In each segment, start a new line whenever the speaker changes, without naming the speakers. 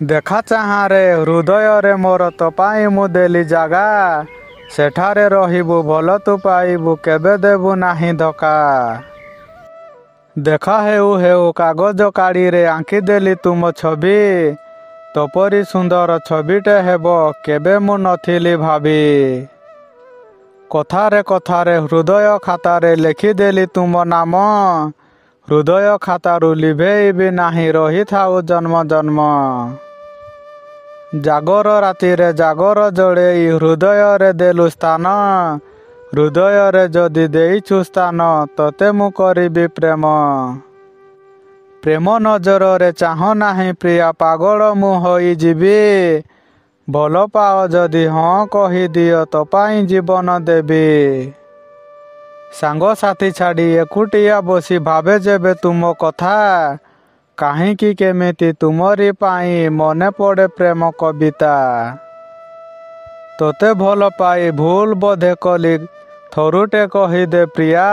देखा चाहारे हृदय मोर तो पाई मु देली जागा सेठारे रहिबु भल तु पाइबु केबे देबु नाही धोका। देखा हेउ कागज काड़ी रे आंकी देली तुम छवि तोपरी सुंदर छविटे हेब केबे मु नथिली भाबी। कथारे हृदय खातारे लेखिदेली तुम नाम हृदय खातारू लिभेइबी नाही रही थाउ जन्म जन्म। जागर रातिरे जागर जड़ेई हृदय रे देलु स्थान हृदय रे जदि देइछु स्थान तते मु करिबी प्रेम। प्रेम नजर रे चाह नाही प्रिया पागल मु होई जीवी भल पाओ जदि हाँ कही दियो तो पाई जीवन देवी। सांग साथी छाड़ी एकुटिया बसी भावे जेबे तुम कथा काहींकि केमिति तुमरी पाई मने पड़े प्रेम कविता। तोते भल पाई भूल बोधे कली थरुटे कही दे प्रिया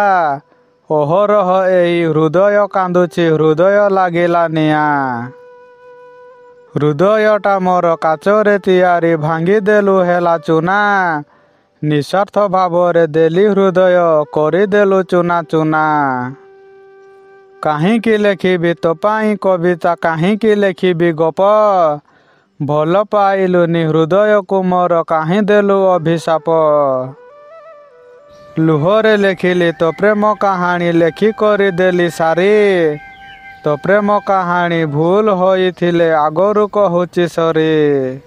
ओहरह एई हृदय कांदुची हृदय लागिला निया। हृदयटा मोर काचरे तियारी भांगी देलु हेला चुना निस्वार्थ भावरे देली हृदय करिदेलु चुना चुना। काहींकि लेखिबी तो पाई कविता काहींकि लेखिबी गप भल पाइलुनि हृदय को मोर काहीं देलु अभिशाप। लुहरे लेखिली तो प्रेम कहानी लेखि करी देली सारी तो प्रेम कहानी भूल होइथिले आगरु कहुची सरी।